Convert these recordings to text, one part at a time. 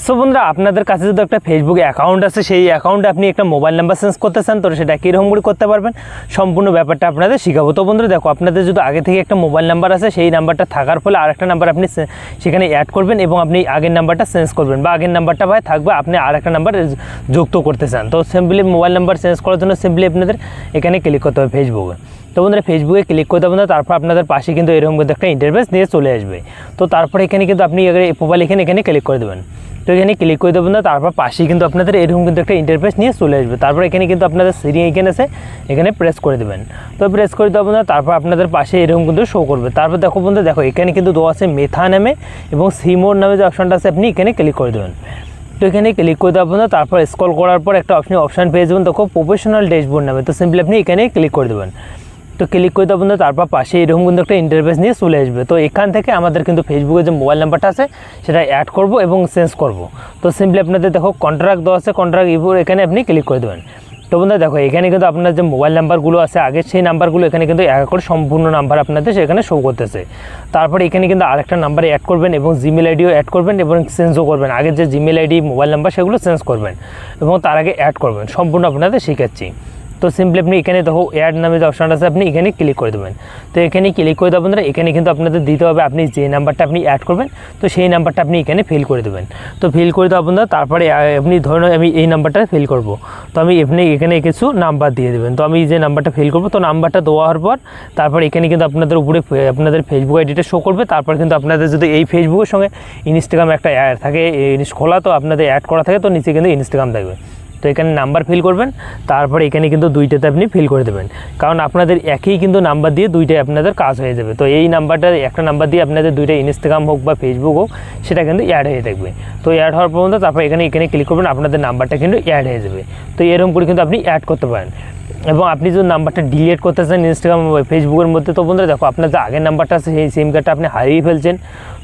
So বন্ধুরা আপনাদের কাছে যদি একটা ফেসবুক অ্যাকাউন্ট আছে সেই অ্যাকাউন্টে আপনি একটা মোবাইল নাম্বার চেঞ্জ করতে চান তো সেটা কীরকম করে করতে পারবেন সম্পূর্ণ ব্যাপারটা আপনাদের শেখাবো। তো বন্ধুরা দেখো, আপনাদের যদি আগে থেকে একটা মোবাইল নাম্বার আছে সেই নাম্বারটা থাকার ফলে আরেকটা নাম্বার আপনি সেখানে অ্যাড করবেন এবং আপনি আগের নাম্বারটা চেঞ্জ করবেন বা আগের নাম্বারটা ভাই থাকবে আপনি আরেকটা নাম্বার যুক্ত করতে চান। তো সিম্পলি মোবাইল নাম্বার চেঞ্জ করার জন্য সিম্পলি আপনাদের এখানে ক্লিক করতে হবে ফেসবুকে। তো বন্ধুরা ফেসবুকে ক্লিক করতে হবে, তারপর আপনাদের পাশে কিন্তু এরকম কিন্তু একটা ইন্টারফেস নিয়ে চলে আসবে। তো তারপর এখানে কিন্তু আপনি প্রোফাইল এখানে ক্লিক করে দেবেন। তো এখানে ক্লিক করে দেবেন না, তারপর পাশেই কিন্তু আপনাদের এরকম কিন্তু একটা ইন্টারফেস নিয়ে চলে আসবে। তারপর এখানে কিন্তু আপনাদের সিরিং এখানে আছে, এখানে প্রেস করে দেবেন। তো প্রেস করে দেবেন না, তারপর আপনাদের পাশে এরকম কিন্তু শো করবে। তারপর দেখো বন্ধু, দেখো এখানে কিন্তু দেওয়া আছে মেথা নামে এবং সিমোর নামে যে অপশনটা আছে আপনি এখানে ক্লিক করে দেবেন। তো এখানে ক্লিক করে দেবেন না, তারপর স্ক্রল করার পর একটা অপশন পেয়ে যাবেন, দেখো প্রফেশনাল ড্যাশবোর্ড নামে। তো সিম্পলি আপনি এখানে ক্লিক করে দেবেন। তো ক্লিক করে দেবেন, তারপর পাশে এরকম কিন্তু একটা ইন্টারফেস নিয়ে চলে আসবে। তো এখান থেকে আমাদের কিন্তু ফেসবুকে যে মোবাইল নাম্বারটা আছে সেটা অ্যাড করব এবং চেঞ্জ করব। তো সিম্পলি আপনাদের দেখো কন্ট্রাক্ট দেওয়া আছে, কন্ট্রাক্ট এখানে আপনি ক্লিক করে দেবেন। তো বন্ধুরা দেখো এখানে কিন্তু আপনার যে মোবাইল নাম্বারগুলো আছে আগের সেই নাম্বারগুলো এখানে কিন্তু এক করে সম্পূর্ণ নাম্বার আপনাদের সেখানে শো করতেছে। তারপরে এখানে কিন্তু আরেকটা নাম্বারে অ্যাড করবেন এবং জিমেল আইডিও অ্যাড করবেন এবং চেঞ্জও করবেন। আগের যে জিমেল আইডি মোবাইল নাম্বার সেগুলো চেঞ্জ করবেন এবং তার আগে অ্যাড করবেন, সম্পূর্ণ আপনাদের শিখাচ্ছি। তো সিম্পলি আপনি এখানে দেখো অ্যাড নামে যে অপশনটা আছে আপনি এখানে ক্লিক করে দেবেন। তো এখানে ক্লিক করে দেবেন, এখানে কিন্তু আপনাদের দিতে হবে আপনি যে নাম্বারটা আপনি অ্যাড করবেন তো সেই নাম্বারটা আপনি এখানে ফিল করে দেবেন। তো ফিল করে দেওয়া আপনার তারপরে আপনি ধরুন আমি এই নাম্বারটা ফিল করব, তো আমি আপনি এখানে কিছু নাম্বার দিয়ে দেবেন। তো আমি যে নাম্বারটা ফিল করব, তো নাম্বারটা দেওয়ার পর তারপর এখানে কিন্তু আপনাদের উপরে আপনাদের ফেসবুক আইডিটা শো করবে। তারপর কিন্তু আপনাদের যদি এই ফেসবুকের সঙ্গে ইনস্টাগ্রাম একটা অ্যাড থাকে খোলা, তো আপনাদের অ্যাড করা থাকে, তো নিচে কিন্তু ইনস্টাগ্রাম থাকবে। তো এখানে নাম্বার ফিল করবেন, তারপরে এখানে কিন্তু দুইটাতে আপনি ফিল করে দেবেন, কারণ আপনাদের একই কিন্তু নাম্বার দিয়ে দুইটাই আপনাদের কাজ হয়ে যাবে। তো এই নাম্বারটা একটা নাম্বার দিয়ে আপনাদের দুইটা ইনস্টাগ্রাম হোক বা ফেসবুক হোক সেটা কিন্তু অ্যাড হয়ে থাকবে। তো অ্যাড হওয়ার পর্যন্ত তারপর এখানে ক্লিক করবেন, আপনাদের নাম্বারটা কিন্তু অ্যাড হয়ে যাবে। তো এরকম করে কিন্তু আপনি অ্যাড করতে পারেন। এবং আপনি যদি নাম্বারটা ডিলিট করতে চান ইনস্টাগ্রাম ফেসবুকের মধ্যে, তো বন্ধুরা দেখো আপনার যে আগের নাম্বারটা আছে সেই সিম কার্ডটা আপনি হারিয়ে ফেলছেন।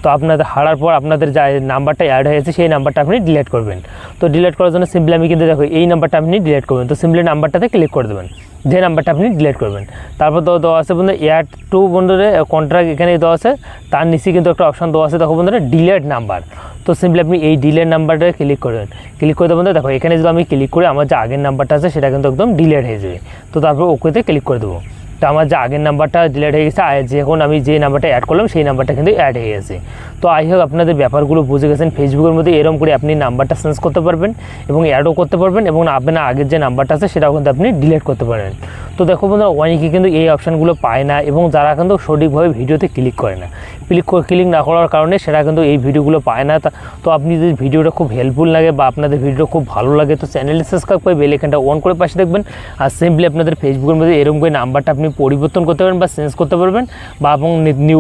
তো আপনাদের হারার পর আপনাদের যে নাম্বারটা অ্যাড হয়েছে সেই নাম্বারটা আপনি ডিলিট করবেন। তো ডিলিট করার জন্য সিম্পলি আমি কিন্তু দেখো এই নাম্বারটা আপনি ডিলিট করবেন। তো সিম্পলি নাম্বারটাতে ক্লিক করে দেবেন, যে নাম্বারটা আপনি ডিলিট করবেন। তারপর দেওয়া আছে বন্ধুরা অ্যাড টু বন্ধুরা কন্ট্রাক্ট এখানে দেওয়া আছে, তার নিচে কিন্তু একটা অপশন দেওয়া আছে দেখো বন্ধুরা ডিলিট নাম্বার। তো সিম্পলি আপনি এই ডিলিট নাম্বারটা ক্লিক করবেন। ক্লিক করে দেবেন, দেখো এখানে যদি আমি ক্লিক করে আমার যে আগের নাম্বারটা আছে সেটা কিন্তু একদম ডিলিট হয়ে যাবে। তো তারপর ওকেতে ক্লিক করে দেবো। তো আমার যে আগের নাম্বারটা ডিলিট হয়ে গেছে, যখন আমি যে নাম্বারটা অ্যাড করলাম সেই নাম্বারটা কিন্তু অ্যাড হয়ে গেছে। তো আই হোপ আপনাদের ব্যাপারগুলো বুঝে গেছেন। ফেসবুকের মধ্যে এরকম করে আপনি নাম্বারটা চেঞ্জ করতে পারবেন এবং অ্যাডও করতে পারবেন এবং আপনার আগের যে নাম্বারটা আছে সেটাও কিন্তু আপনি ডিলিট করতে পারবেন। তো দেখো বন্ধুরা অনেকে কিন্তু এই অপশানগুলো পায় না এবং যারা কিন্তু সঠিকভাবে ভিডিওতে ক্লিক করে না, ক্লিক না করার কারণে সেটা কিন্তু এই ভিডিওগুলো পায় না। তো আপনি যদি ভিডিওটা খুব হেল্পফুল লাগে বা আপনাদের ভিডিওটা খুব ভালো লাগে তো চ্যানেলটি সাবস্ক্রাইব করে বেল আইকনটা অন করে পাশে দেখবেন। আর সিম্পলি আপনাদের ফেসবুকের মধ্যে এরকম করে নাম্বারটা আপনি পরিবর্তন করতে পারবেন বা চেঞ্জ করতে পারবেন বা এবং নিউ